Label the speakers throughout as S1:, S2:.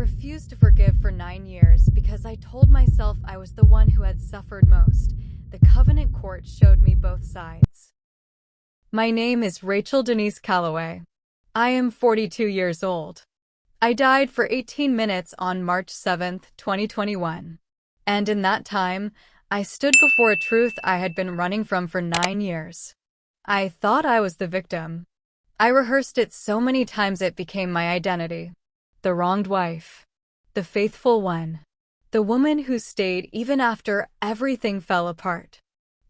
S1: refused to forgive for 9 years because I told myself I was the one who had suffered most. The Covenant Court showed me both sides. My name is Rachel Denise Calloway. I am 42 years old. I died for 18 minutes on March 7, 2021. And in that time, I stood before a truth I had been running from for 9 years. I thought I was the victim. I rehearsed it so many times it became my identity. The wronged wife. The faithful one. The woman who stayed even after everything fell apart.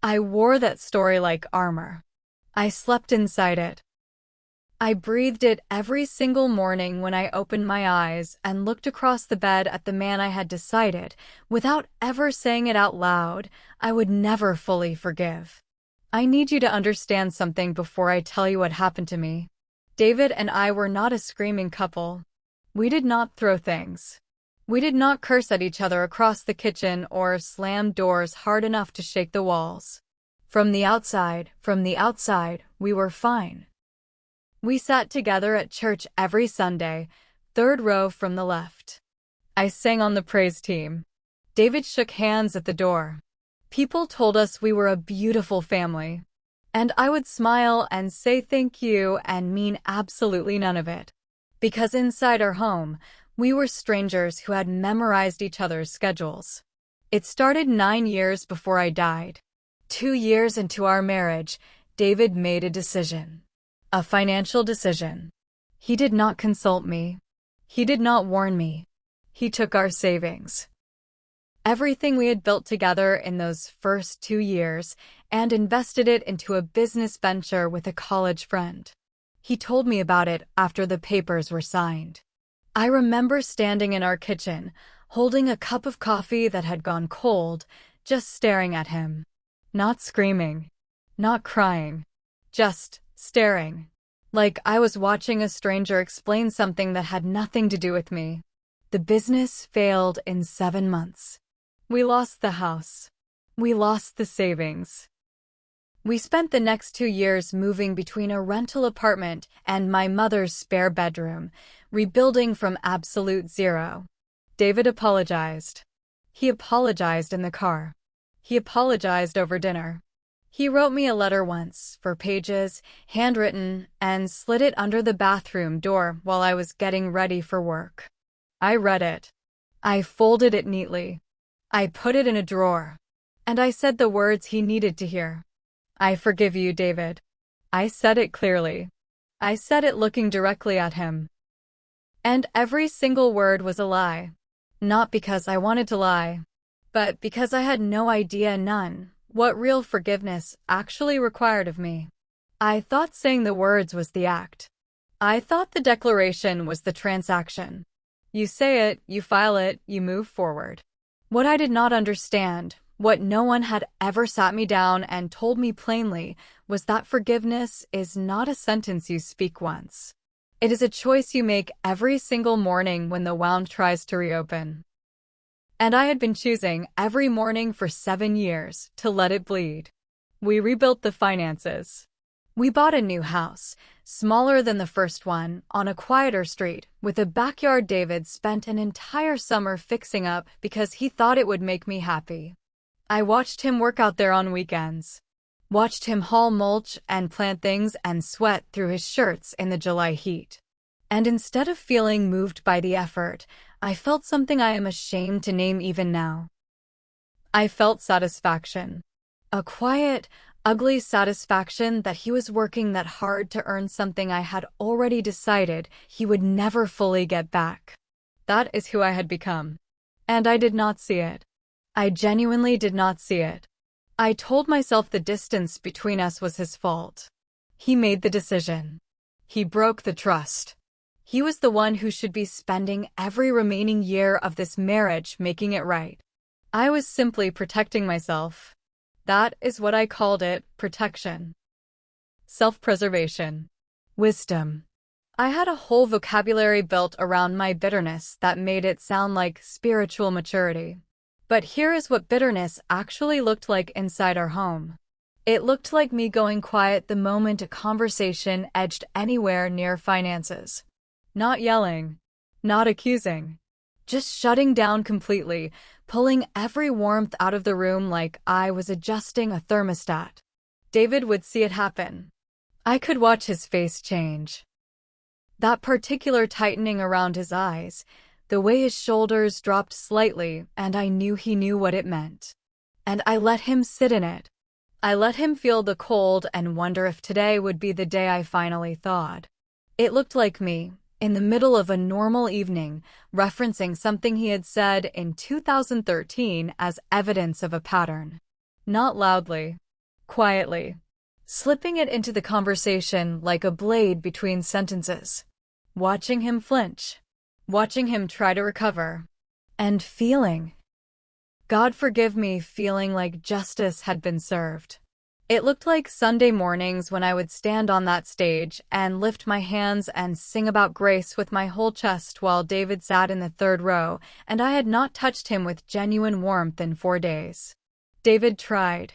S1: I wore that story like armor. I slept inside it. I breathed it every single morning when I opened my eyes and looked across the bed at the man I had decided, without ever saying it out loud, I would never fully forgive. I need you to understand something before I tell you what happened to me. David and I were not a screaming couple. We did not throw things. We did not curse at each other across the kitchen or slam doors hard enough to shake the walls. From the outside, we were fine. We sat together at church every Sunday, third row from the left. I sang on the praise team. David shook hands at the door. People told us we were a beautiful family. And I would smile and say thank you and mean absolutely none of it. Because inside our home, we were strangers who had memorized each other's schedules. It started 9 years before I died. 2 years into our marriage, David made a decision. A financial decision. He did not consult me. He did not warn me. He took our savings. Everything we had built together in those first 2 years and invested it into a business venture with a college friend. He told me about it after the papers were signed. I remember standing in our kitchen, holding a cup of coffee that had gone cold, just staring at him. Not screaming. Not crying. Just staring. Like I was watching a stranger explain something that had nothing to do with me. The business failed in 7 months. We lost the house. We lost the savings. We spent the next 2 years moving between a rental apartment and my mother's spare bedroom, rebuilding from absolute zero. David apologized. He apologized in the car. He apologized over dinner. He wrote me a letter once, 4 pages, handwritten, and slid it under the bathroom door while I was getting ready for work. I read it. I folded it neatly. I put it in a drawer. And I said the words he needed to hear. I forgive you, David. I said it clearly. I said it looking directly at him. And every single word was a lie. Not because I wanted to lie, but because I had no idea, what real forgiveness actually required of me. I thought saying the words was the act. I thought the declaration was the transaction. You say it, you file it, you move forward. What I did not understand, what no one had ever sat me down and told me plainly, was that forgiveness is not a sentence you speak once. It is a choice you make every single morning when the wound tries to reopen. And I had been choosing every morning for 7 years to let it bleed. We rebuilt the finances. We bought a new house, smaller than the first one, on a quieter street, with a backyard David spent an entire summer fixing up because he thought it would make me happy. I watched him work out there on weekends. Watched him haul mulch and plant things and sweat through his shirts in the July heat. And instead of feeling moved by the effort, I felt something I am ashamed to name even now. I felt satisfaction. A quiet, ugly satisfaction that he was working that hard to earn something I had already decided he would never fully get back. That is who I had become. And I did not see it. I genuinely did not see it. I told myself the distance between us was his fault. He made the decision. He broke the trust. He was the one who should be spending every remaining year of this marriage making it right. I was simply protecting myself. That is what I called it, protection. Self-preservation. Wisdom. I had a whole vocabulary built around my bitterness that made it sound like spiritual maturity. But here is what bitterness actually looked like inside our home. It looked like me going quiet the moment a conversation edged anywhere near finances. Not yelling. Not accusing. just shutting down completely, pulling every warmth out of the room like I was adjusting a thermostat. David would see it happen. I could watch his face change. That particular tightening around his eyes, the way his shoulders dropped slightly, and I knew he knew what it meant. And I let him sit in it. I let him feel the cold and wonder if today would be the day I finally thawed. It looked like me, in the middle of a normal evening, referencing something he had said in 2013 as evidence of a pattern. Not loudly, quietly, slipping it into the conversation like a blade between sentences. Watching him flinch, watching him try to recover, and feeling, God forgive me, feeling like justice had been served. It looked like Sunday mornings when I would stand on that stage and lift my hands and sing about grace with my whole chest while David sat in the third row, and I had not touched him with genuine warmth in 4 days. David tried.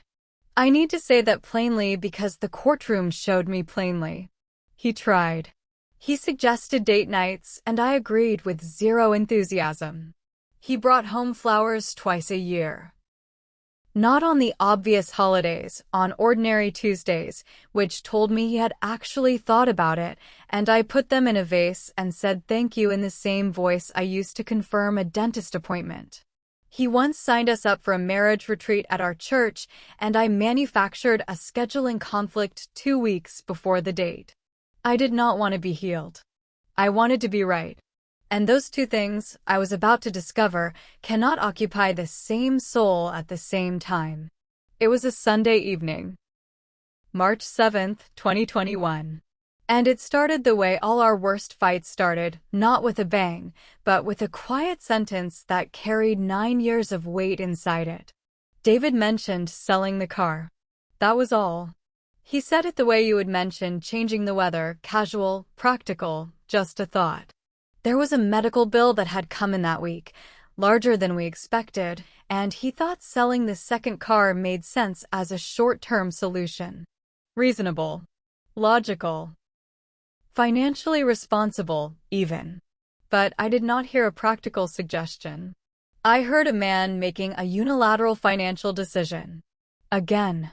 S1: I need to say that plainly because the courtroom showed me plainly. He tried. He suggested date nights, and I agreed with zero enthusiasm. He brought home flowers twice a year. Not on the obvious holidays, on ordinary Tuesdays, which told me he had actually thought about it, and I put them in a vase and said thank you in the same voice I used to confirm a dentist appointment. He once signed us up for a marriage retreat at our church, and I manufactured a scheduling conflict 2 weeks before the date. I did not want to be healed. I wanted to be right. And those two things, I was about to discover, cannot occupy the same soul at the same time. It was a Sunday evening. March 7th, 2021. And it started the way all our worst fights started, not with a bang, but with a quiet sentence that carried 9 years of weight inside it. David mentioned selling the car. That was all. He said it the way you would mention changing the weather, casual, practical, just a thought. There was a medical bill that had come in that week, larger than we expected, and he thought selling the second car made sense as a short-term solution. Reasonable. Logical. Financially responsible, even. But I did not hear a practical suggestion. I heard a man making a unilateral financial decision. Again.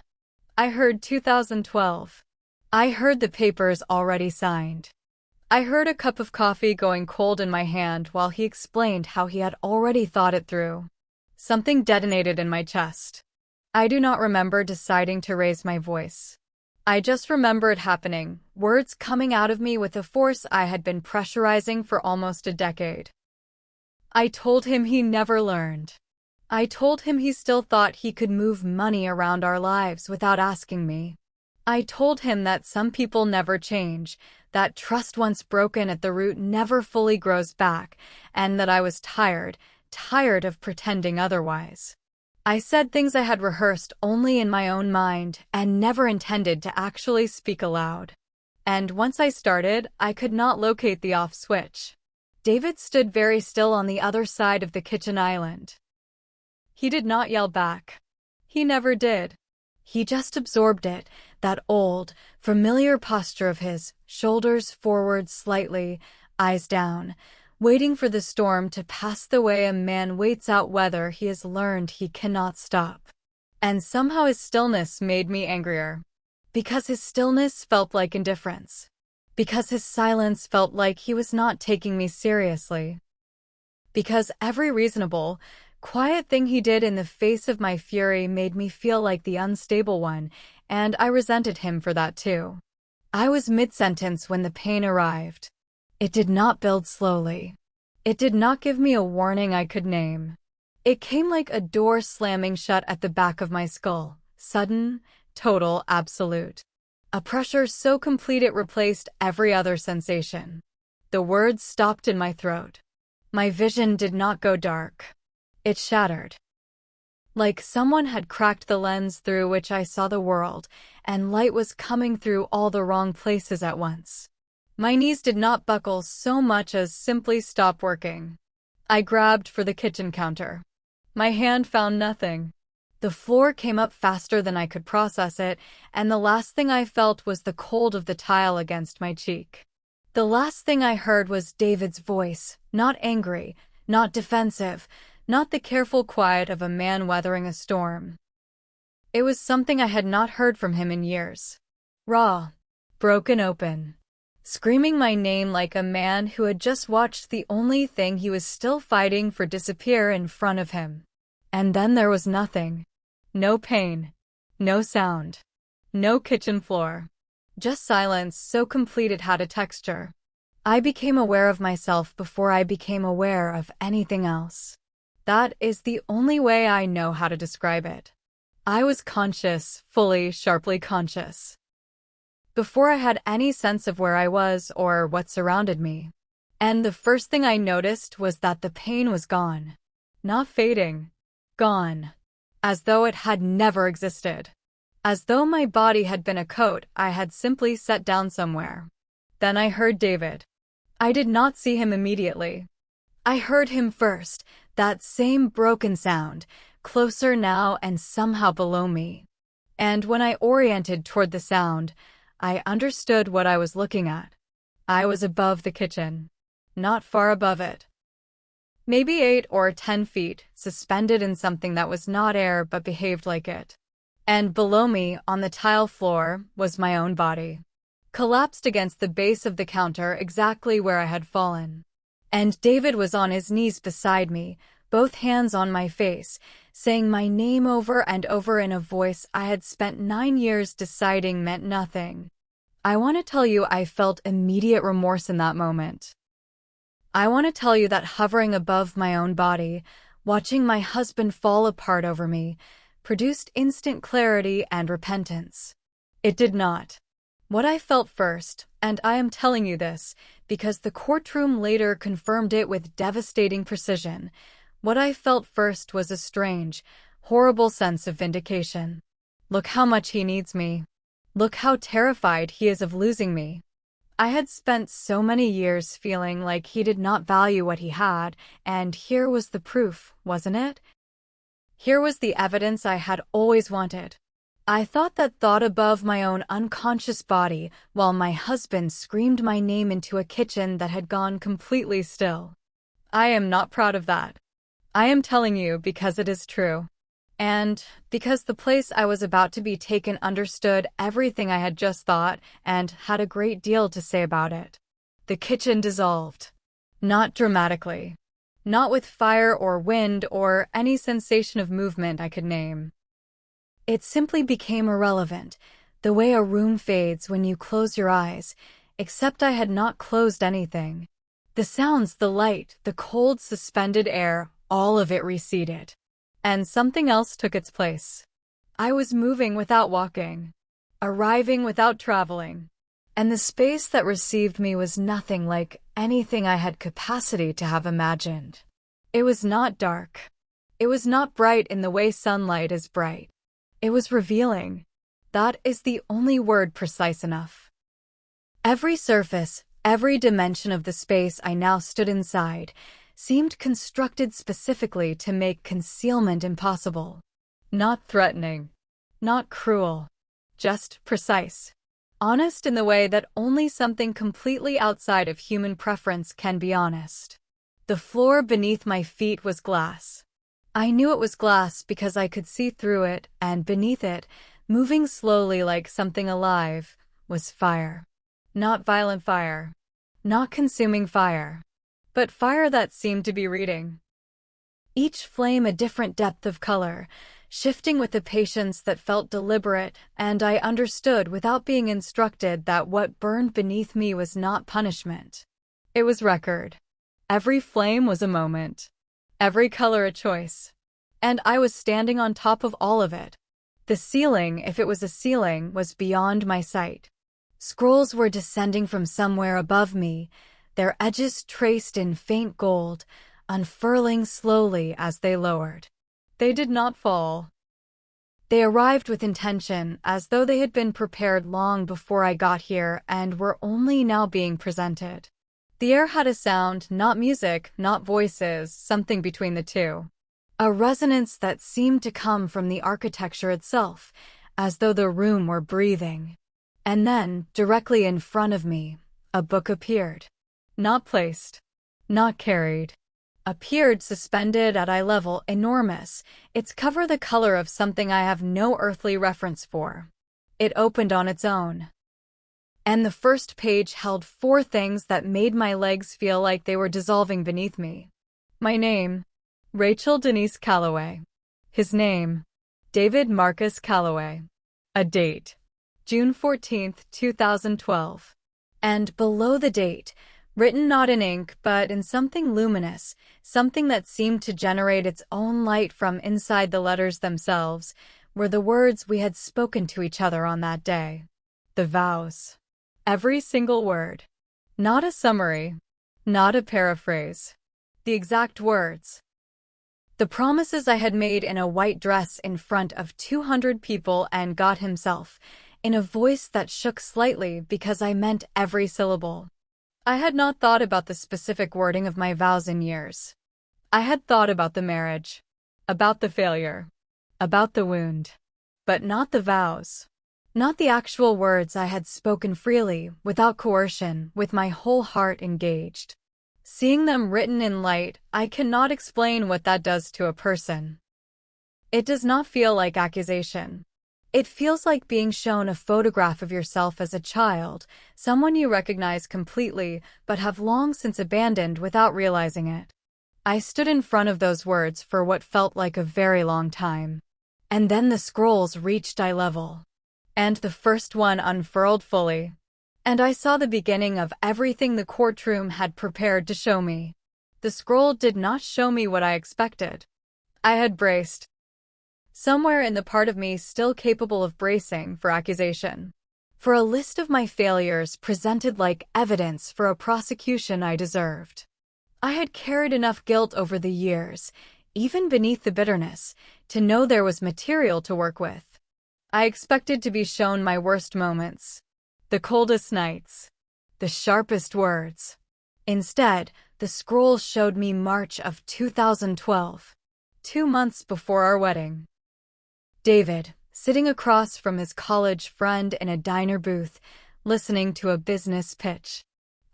S1: I heard 2012. I heard the papers already signed. I heard a cup of coffee going cold in my hand while he explained how he had already thought it through. Something detonated in my chest. I do not remember deciding to raise my voice. I just remember it happening, words coming out of me with a force I had been pressurizing for almost a decade. I told him he never learned. I told him he still thought he could move money around our lives without asking me. I told him that some people never change, that trust once broken at the root never fully grows back, and that I was tired of pretending otherwise. I said things I had rehearsed only in my own mind and never intended to actually speak aloud. And once I started, I could not locate the off switch. David stood very still on the other side of the kitchen island. He did not yell back. He never did. He just absorbed it, that old, familiar posture of his, shoulders forward slightly, eyes down, waiting for the storm to pass the way a man waits out weather he has learned he cannot stop. And somehow his stillness made me angrier. Because his stillness felt like indifference. Because his silence felt like he was not taking me seriously. Because every reasonable, quiet thing he did in the face of my fury made me feel like the unstable one, and I resented him for that too. I was mid-sentence when the pain arrived. It did not build slowly. It did not give me a warning I could name. It came like a door slamming shut at the back of my skull, sudden, total, absolute. A pressure so complete it replaced every other sensation. The words stopped in my throat. My vision did not go dark. It shattered. Like someone had cracked the lens through which I saw the world, and light was coming through all the wrong places at once. My knees did not buckle so much as simply stop working. I grabbed for the kitchen counter. My hand found nothing. The floor came up faster than I could process it, and the last thing I felt was the cold of the tile against my cheek. The last thing I heard was David's voice, not angry, Not defensive, not the careful quiet of a man weathering a storm. It was something I had not heard from him in years. Raw, broken open, screaming my name like a man who had just watched the only thing he was still fighting for disappear in front of him. And then there was nothing. No pain, no sound, no kitchen floor. Just silence so complete it had a texture. I became aware of myself before I became aware of anything else. That is the only way I know how to describe it. I was conscious, fully, sharply conscious. Before I had any sense of where I was or what surrounded me. And the first thing I noticed was that the pain was gone. Not fading. Gone. As though it had never existed. As though my body had been a coat I had simply set down somewhere. Then I heard David. I did not see him immediately. I heard him first, that same broken sound, closer now and somehow below me. And when I oriented toward the sound, I understood what I was looking at. I was above the kitchen. Not far above it. Maybe 8 or 10 feet, suspended in something that was not air but behaved like it. And below me, on the tile floor, was my own body. Collapsed against the base of the counter exactly where I had fallen. And David was on his knees beside me, both hands on my face, saying my name over and over in a voice I had spent 9 years deciding meant nothing. I want to tell you I felt immediate remorse in that moment. I want to tell you that hovering above my own body, watching my husband fall apart over me, produced instant clarity and repentance. It did not. What I felt first, and I am telling you this, because the courtroom later confirmed it with devastating precision, what I felt first was a strange, horrible sense of vindication. Look how much he needs me. Look how terrified he is of losing me. I had spent so many years feeling like he did not value what he had, and here was the proof, wasn't it? Here was the evidence I had always wanted. I thought that thought above my own unconscious body while my husband screamed my name into a kitchen that had gone completely still. I am not proud of that. I am telling you because it is true. And because the place I was about to be taken understood everything I had just thought and had a great deal to say about it. The kitchen dissolved. Not dramatically. Not with fire or wind or any sensation of movement I could name. It simply became irrelevant, the way a room fades when you close your eyes, except I had not closed anything. The sounds, the light, the cold suspended air, all of it receded. And something else took its place. I was moving without walking, arriving without traveling, and the space that received me was nothing like anything I had capacity to have imagined. It was not dark. It was not bright in the way sunlight is bright. It was revealing. That is the only word precise enough. Every surface, every dimension of the space I now stood inside, seemed constructed specifically to make concealment impossible. Not threatening. Not cruel. Just precise. Honest in the way that only something completely outside of human preference can be honest. The floor beneath my feet was glass. I knew it was glass because I could see through it, and beneath it, moving slowly like something alive, was fire. Not violent fire. Not consuming fire. But fire that seemed to be reading. Each flame a different depth of color, shifting with a patience that felt deliberate, and I understood without being instructed that what burned beneath me was not punishment. It was record. Every flame was a moment. Every color a choice. And I was standing on top of all of it. The ceiling, if it was a ceiling, was beyond my sight. Scrolls were descending from somewhere above me, their edges traced in faint gold, unfurling slowly as they lowered. They did not fall. They arrived with intention, as though they had been prepared long before I got here and were only now being presented. The air had a sound, not music, not voices, something between the two. A resonance that seemed to come from the architecture itself, as though the room were breathing. And then, directly in front of me, a book appeared. Not placed. Not carried. appeared suspended at eye level, enormous, its cover the color of something I have no earthly reference for. It opened on its own. And the first page held 4 things that made my legs feel like they were dissolving beneath me. My name, Rachel Denise Calloway. His name, David Marcus Calloway. A date, June 14, 2012. And below the date, written not in ink but in something luminous, something that seemed to generate its own light from inside the letters themselves, were the words we had spoken to each other on that day. The vows. Every single word. Not a summary. Not a paraphrase. The exact words. The promises I had made in a white dress in front of 200 people and God himself, in a voice that shook slightly because I meant every syllable. I had not thought about the specific wording of my vows in years. I had thought about the marriage, about the failure, about the wound, but not the vows. Not the actual words I had spoken freely, without coercion, with my whole heart engaged. Seeing them written in light, I cannot explain what that does to a person. It does not feel like accusation. It feels like being shown a photograph of yourself as a child, someone you recognize completely but have long since abandoned without realizing it. I stood in front of those words for what felt like a very long time. And then the scrolls reached eye level. And the first one unfurled fully. And I saw the beginning of everything the courtroom had prepared to show me. The scroll did not show me what I expected. I had braced. Somewhere in the part of me still capable of bracing for accusation. For a list of my failures presented like evidence for a prosecution I deserved. I had carried enough guilt over the years, even beneath the bitterness, to know there was material to work with. I expected to be shown my worst moments, the coldest nights, the sharpest words. Instead, the scroll showed me March of 2012, 2 months before our wedding. David, sitting across from his college friend in a diner booth, listening to a business pitch.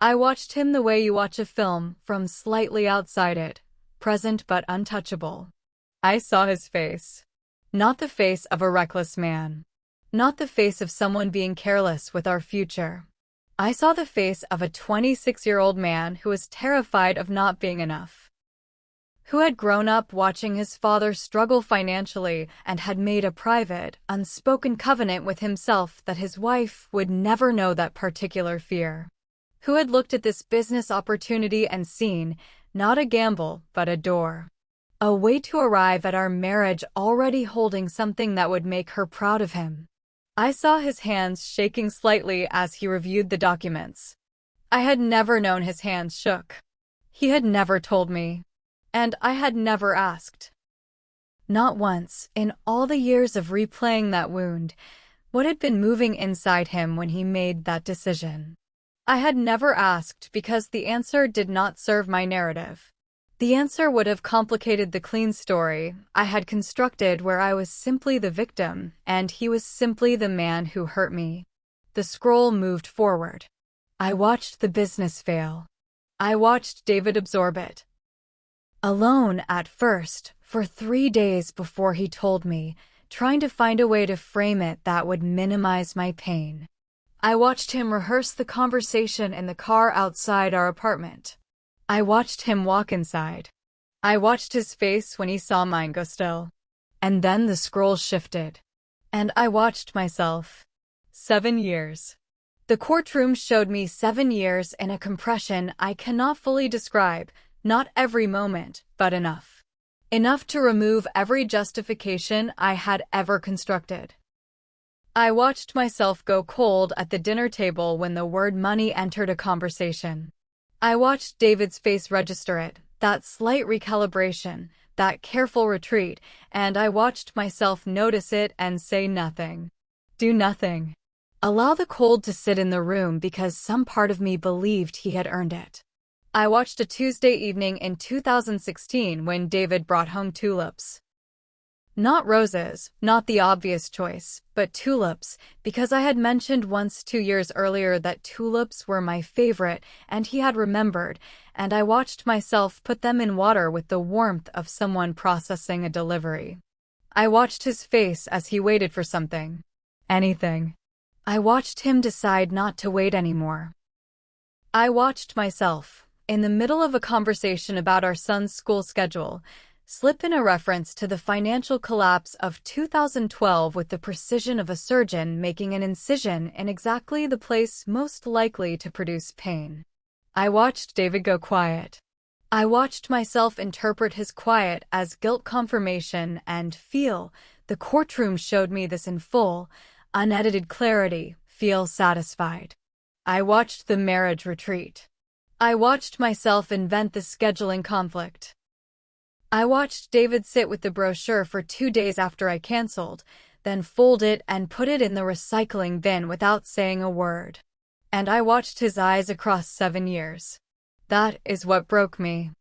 S1: I watched him the way you watch a film, from slightly outside it, present but untouchable. I saw his face. Not the face of a reckless man. Not the face of someone being careless with our future. I saw the face of a 26-year-old man who was terrified of not being enough. Who had grown up watching his father struggle financially and had made a private, unspoken covenant with himself that his wife would never know that particular fear. Who had looked at this business opportunity and seen, not a gamble, but a door. A way to arrive at our marriage already holding something that would make her proud of him. I saw his hands shaking slightly as he reviewed the documents. I had never known his hands shook. He had never told me. And I had never asked. Not once, in all the years of replaying that wound, what had been moving inside him when he made that decision. I had never asked because the answer did not serve my narrative. The answer would have complicated the clean story I had constructed where I was simply the victim and he was simply the man who hurt me. The scroll moved forward. I watched the business fail. I watched David absorb it. Alone at first, for 3 days before he told me, trying to find a way to frame it that would minimize my pain. I watched him rehearse the conversation in the car outside our apartment. I watched him walk inside. I watched his face when he saw mine go still. And then the scroll shifted. And I watched myself. 7 years. The courtroom showed me 7 years in a compression I cannot fully describe, not every moment, but enough. Enough to remove every justification I had ever constructed. I watched myself go cold at the dinner table when the word money entered a conversation. I watched David's face register it, that slight recalibration, that careful retreat, and I watched myself notice it and say nothing. Do nothing. Allow the cold to sit in the room because some part of me believed he had earned it. I watched a Tuesday evening in 2016 when David brought home tulips. Not roses, not the obvious choice, but tulips, because I had mentioned once 2 years earlier that tulips were my favorite, and he had remembered, and I watched myself put them in water with the warmth of someone processing a delivery. I watched his face as he waited for something. Anything. I watched him decide not to wait anymore. I watched myself, in the middle of a conversation about our son's school schedule, slip in a reference to the financial collapse of 2012 with the precision of a surgeon making an incision in exactly the place most likely to produce pain. I watched David go quiet. I watched myself interpret his quiet as guilt confirmation and feel, the courtroom showed me this in full, unedited clarity, feel satisfied. I watched the marriage retreat. I watched myself invent the scheduling conflict. I watched David sit with the brochure for 2 days after I canceled, then fold it and put it in the recycling bin without saying a word. And I watched his eyes across 7 years. That is what broke me.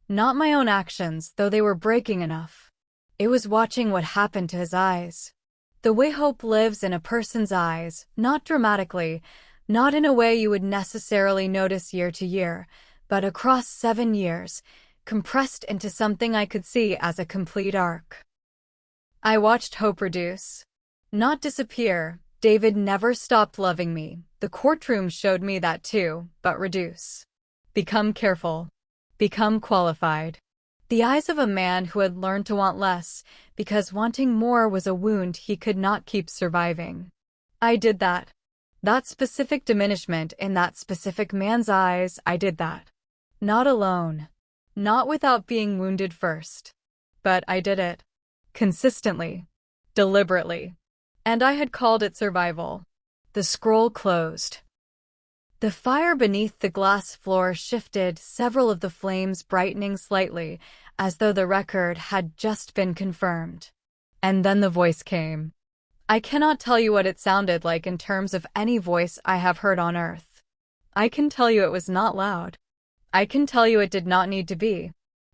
S1: Not my own actions, though they were breaking enough. It was watching what happened to his eyes. The way hope lives in a person's eyes, not dramatically, not in a way you would necessarily notice year to year, but across 7 years, compressed into something I could see as a complete arc. I watched hope reduce. Not disappear. David never stopped loving me. The courtroom showed me that too, but reduce. Become careful. Become qualified. The eyes of a man who had learned to want less, because wanting more was a wound he could not keep surviving. I did that. That specific diminishment in that specific man's eyes, I did that. Not alone. Not without being wounded first. But I did it. Consistently. Deliberately. And I had called it survival. The scroll closed. The fire beneath the glass floor shifted, several of the flames brightening slightly, as though the record had just been confirmed. And then the voice came. I cannot tell you what it sounded like in terms of any voice I have heard on earth. I can tell you it was not loud. I can tell you it did not need to be.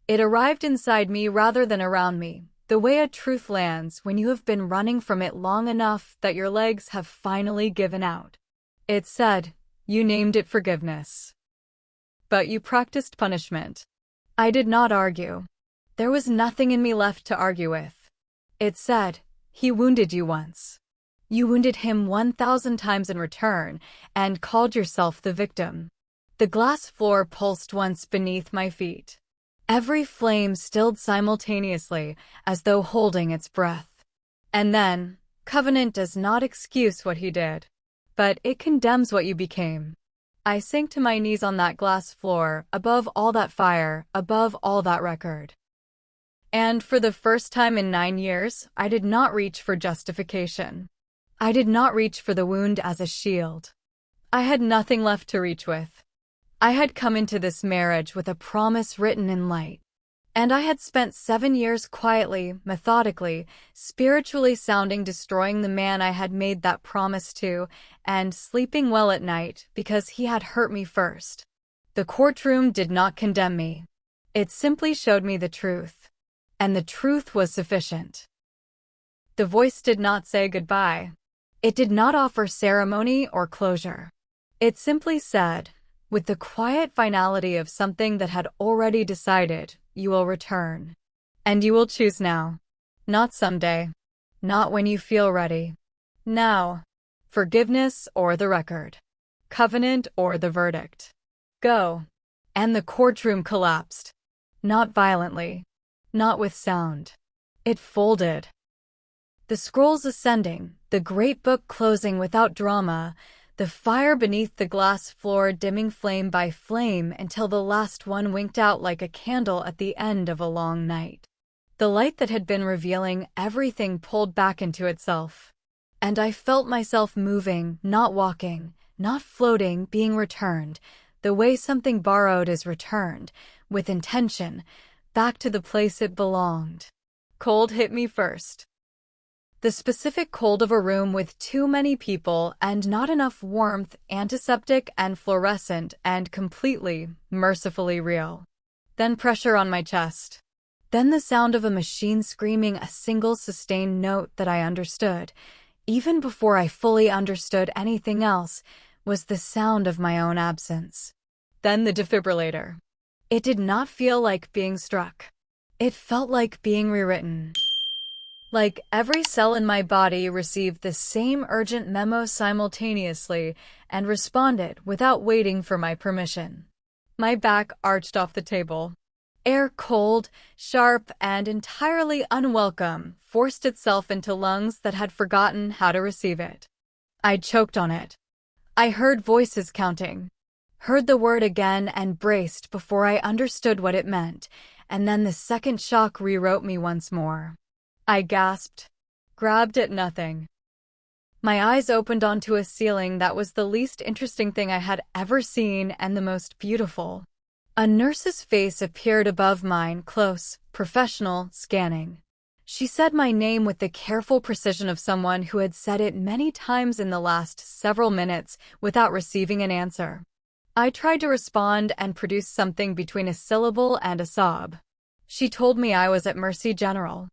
S1: It arrived inside me rather than around me, the way a truth lands when you have been running from it long enough that your legs have finally given out. It said, you named it forgiveness. But you practiced punishment. I did not argue. There was nothing in me left to argue with. It said, he wounded you once. You wounded him 1,000 times in return, and called yourself the victim. The glass floor pulsed once beneath my feet. Every flame stilled simultaneously, as though holding its breath. And then, Covenant does not excuse what he did, but it condemns what you became. I sank to my knees on that glass floor, above all that fire, above all that record. And for the first time in 9 years, I did not reach for justification. I did not reach for the wound as a shield. I had nothing left to reach with. I had come into this marriage with a promise written in light. And I had spent 7 years quietly, methodically, spiritually sounding destroying the man I had made that promise to, and sleeping well at night because he had hurt me first. The courtroom did not condemn me. It simply showed me the truth. And the truth was sufficient. The voice did not say goodbye. It did not offer ceremony or closure. It simply said, with the quiet finality of something that had already decided, you will return. And you will choose now. Not someday. Not when you feel ready. Now. Forgiveness or the record. Covenant or the verdict. Go. And the courtroom collapsed. Not violently. Not with sound. It folded. The scrolls ascending, the great book closing without drama, the fire beneath the glass floor dimming flame by flame until the last one winked out like a candle at the end of a long night. The light that had been revealing everything pulled back into itself. And I felt myself moving, not walking, not floating, being returned, the way something borrowed is returned, with intention, back to the place it belonged. Cold hit me first. The specific cold of a room with too many people and not enough warmth, antiseptic and fluorescent and completely, mercifully real. Then pressure on my chest. Then the sound of a machine screaming a single sustained note that I understood, even before I fully understood anything else, was the sound of my own absence. Then the defibrillator. It did not feel like being struck. It felt like being rewritten. Like every cell in my body received the same urgent memo simultaneously and responded without waiting for my permission. My back arched off the table. Air, cold, sharp, and entirely unwelcome, forced itself into lungs that had forgotten how to receive it. I choked on it. I heard voices counting, heard the word again and braced before I understood what it meant, and then the second shock rewrote me once more. I gasped, grabbed at nothing. My eyes opened onto a ceiling that was the least interesting thing I had ever seen and the most beautiful. A nurse's face appeared above mine, close, professional, scanning. She said my name with the careful precision of someone who had said it many times in the last several minutes without receiving an answer. I tried to respond and produce something between a syllable and a sob. She told me I was at Mercy General.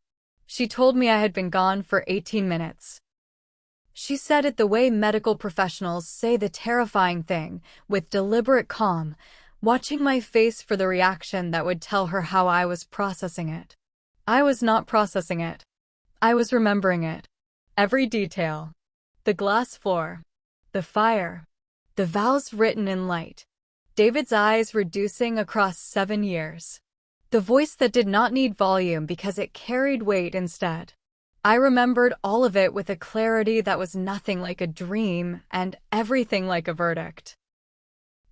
S1: She told me I had been gone for 18 minutes. She said it the way medical professionals say the terrifying thing, with deliberate calm, watching my face for the reaction that would tell her how I was processing it. I was not processing it. I was remembering it. Every detail. The glass floor. The fire. The vows written in light. David's eyes reducing across 7 years. The voice that did not need volume because it carried weight instead. I remembered all of it with a clarity that was nothing like a dream and everything like a verdict.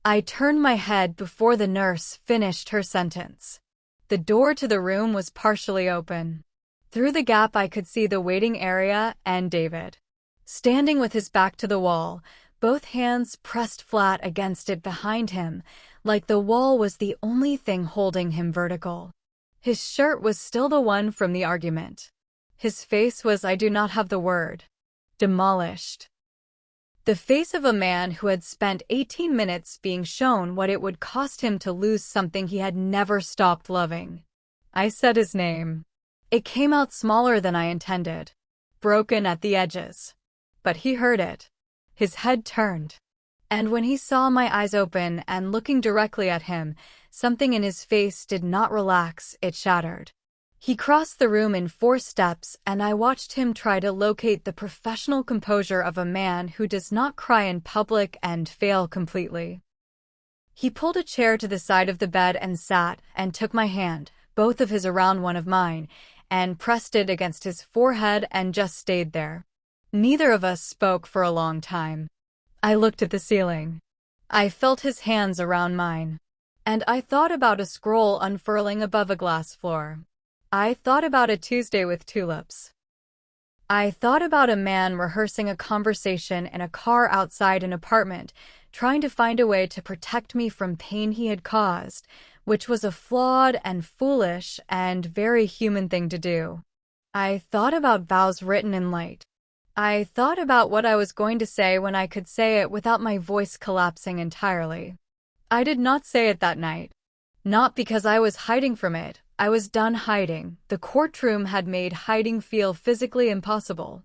S1: I turned my head before the nurse finished her sentence. The door to the room was partially open. Through the gap I could see the waiting area and David. Standing with his back to the wall, both hands pressed flat against it behind him, like the wall was the only thing holding him vertical. His shirt was still the one from the argument. His face was, I do not have the word, demolished. The face of a man who had spent 18 minutes being shown what it would cost him to lose something he had never stopped loving. I said his name. It came out smaller than I intended, broken at the edges. But he heard it. His head turned. And when he saw my eyes open and looking directly at him, something in his face did not relax, it shattered. He crossed the room in 4 steps, and I watched him try to locate the professional composure of a man who does not cry in public and fail completely. He pulled a chair to the side of the bed and sat, and took my hand, both of his around one of mine, and pressed it against his forehead and just stayed there. Neither of us spoke for a long time. I looked at the ceiling. I felt his hands around mine. And I thought about a scroll unfurling above a glass floor. I thought about a Tuesday with tulips. I thought about a man rehearsing a conversation in a car outside an apartment, trying to find a way to protect me from pain he had caused, which was a flawed and foolish and very human thing to do. I thought about vows written in light. I thought about what I was going to say when I could say it without my voice collapsing entirely. I did not say it that night. Not because I was hiding from it. I was done hiding. The courtroom had made hiding feel physically impossible.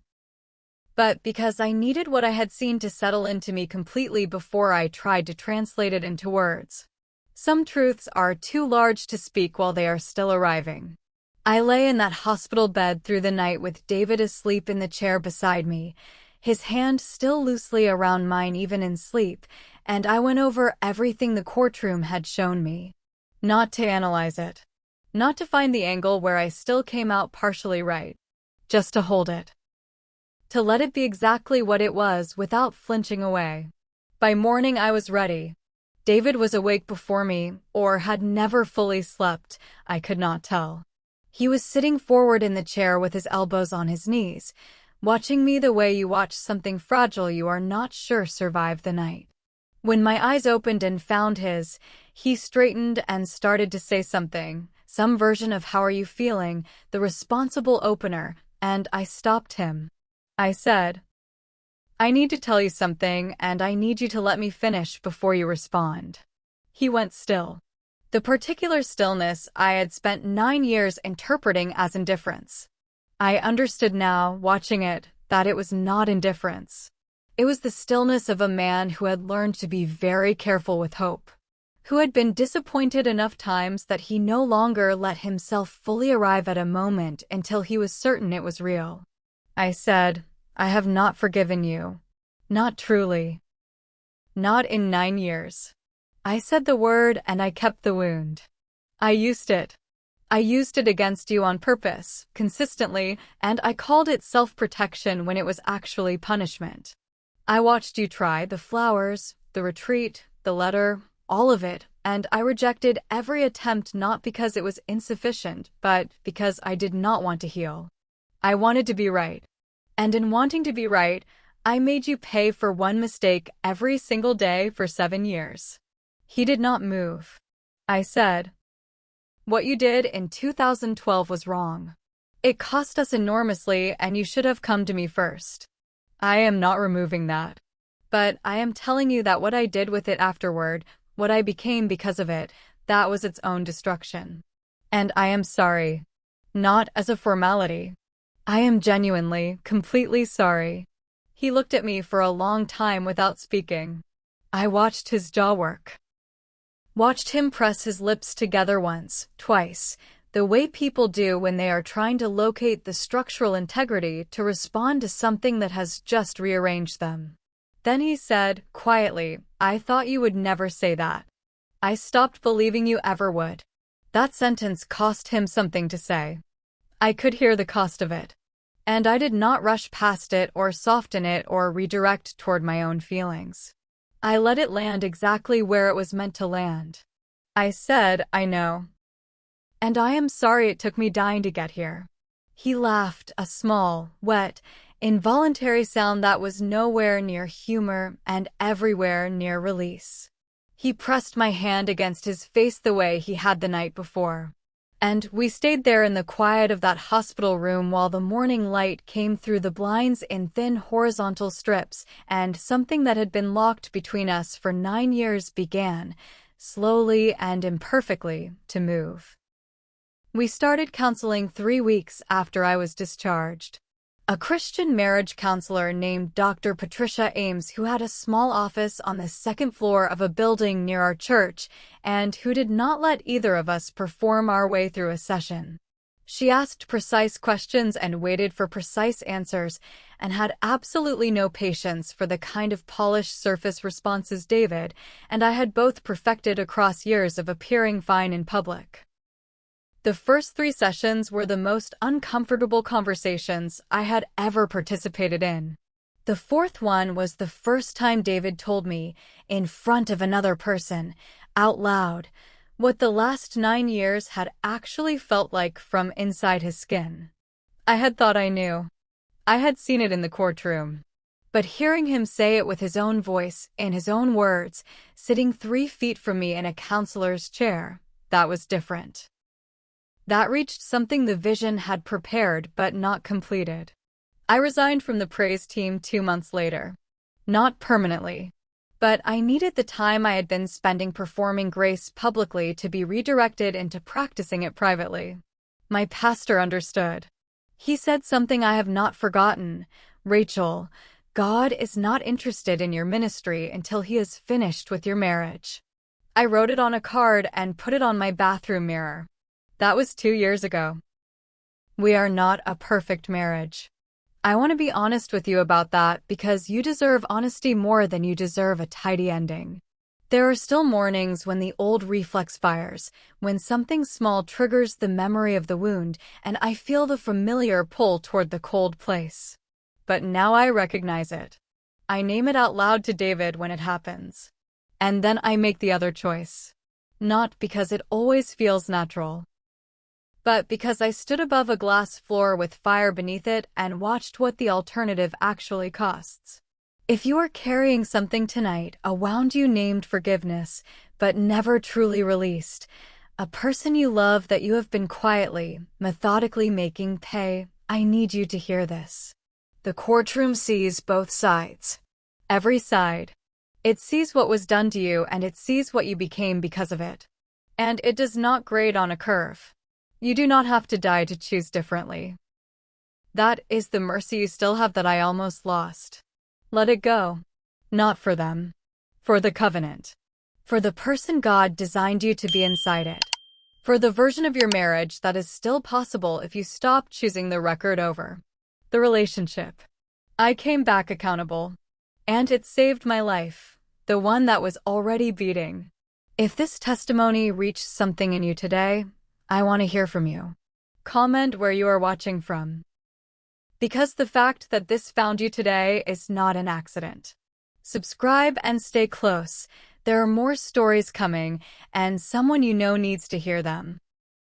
S1: But because I needed what I had seen to settle into me completely before I tried to translate it into words. Some truths are too large to speak while they are still arriving. I lay in that hospital bed through the night with David asleep in the chair beside me, his hand still loosely around mine even in sleep, and I went over everything the courtroom had shown me. Not to analyze it. Not to find the angle where I still came out partially right. Just to hold it. To let it be exactly what it was without flinching away. By morning I was ready. David was awake before me, or had never fully slept, I could not tell. He was sitting forward in the chair with his elbows on his knees, watching me the way you watch something fragile you are not sure survived the night. When my eyes opened and found his, he straightened and started to say something, some version of "how are you feeling," the responsible opener, and I stopped him. I said, "I need to tell you something, and I need you to let me finish before you respond." He went still. The particular stillness I had spent 9 years interpreting as indifference. I understood now, watching it, that it was not indifference. It was the stillness of a man who had learned to be very careful with hope, who had been disappointed enough times that he no longer let himself fully arrive at a moment until he was certain it was real. I said, "I have not forgiven you. Not truly. Not in 9 years." I said the word and I kept the wound. I used it. I used it against you on purpose, consistently, and I called it self-protection when it was actually punishment. I watched you try the flowers, the retreat, the letter, all of it, and I rejected every attempt not because it was insufficient, but because I did not want to heal. I wanted to be right. And in wanting to be right, I made you pay for one mistake every single day for 7 years. He did not move. I said, "What you did in 2012 was wrong. It cost us enormously and you should have come to me first." I am not removing that. But I am telling you that what I did with it afterward, what I became because of it, that was its own destruction. And I am sorry. Not as a formality. I am genuinely, completely sorry. He looked at me for a long time without speaking. I watched his jaw work. Watched him press his lips together once, twice, the way people do when they are trying to locate the structural integrity to respond to something that has just rearranged them. Then he said, quietly, "I thought you would never say that. I stopped believing you ever would." That sentence cost him something to say. I could hear the cost of it. And I did not rush past it or soften it or redirect toward my own feelings. I let it land exactly where it was meant to land. I said, "I know. And I am sorry it took me dying to get here." He laughed, a small, wet, involuntary sound that was nowhere near humor and everywhere near release. He pressed my hand against his face the way he had the night before. And we stayed there in the quiet of that hospital room while the morning light came through the blinds in thin horizontal strips, and something that had been locked between us for 9 years began, slowly and imperfectly, to move. We started counseling 3 weeks after I was discharged. A Christian marriage counselor named Dr. Patricia Ames, who had a small office on the second floor of a building near our church, and who did not let either of us perform our way through a session. She asked precise questions and waited for precise answers, and had absolutely no patience for the kind of polished surface responses David and I had both perfected across years of appearing fine in public. The first 3 sessions were the most uncomfortable conversations I had ever participated in. The 4th one was the first time David told me, in front of another person, out loud, what the last 9 years had actually felt like from inside his skin. I had thought I knew. I had seen it in the courtroom. But hearing him say it with his own voice, in his own words, sitting 3 feet from me in a counselor's chair, that was different. That reached something the vision had prepared but not completed. I resigned from the praise team 2 months later. Not permanently. But I needed the time I had been spending performing grace publicly to be redirected into practicing it privately. My pastor understood. He said something I have not forgotten. "Rachel, God is not interested in your ministry until He is finished with your marriage." I wrote it on a card and put it on my bathroom mirror. That was 2 years ago. We are not a perfect marriage. I want to be honest with you about that because you deserve honesty more than you deserve a tidy ending. There are still mornings when the old reflex fires, when something small triggers the memory of the wound, and I feel the familiar pull toward the cold place. But now I recognize it. I name it out loud to David when it happens. And then I make the other choice. Not because it always feels natural, but because I stood above a glass floor with fire beneath it and watched what the alternative actually costs. If you are carrying something tonight, a wound you named forgiveness, but never truly released, a person you love that you have been quietly, methodically making pay, I need you to hear this. The courtroom sees both sides. Every side. It sees what was done to you and it sees what you became because of it. and it does not grade on a curve. You do not have to die to choose differently. That is the mercy you still have that I almost lost. Let it go. Not for them. For the covenant. For the person God designed you to be inside it. For the version of your marriage that is still possible if you stop choosing the record over the relationship. I came back accountable. And it saved my life, the one that was already beating. If this testimony reached something in you today, I want to hear from you. Comment where you are watching from. Because the fact that this found you today is not an accident. Subscribe and stay close. There are more stories coming, and someone you know needs to hear them.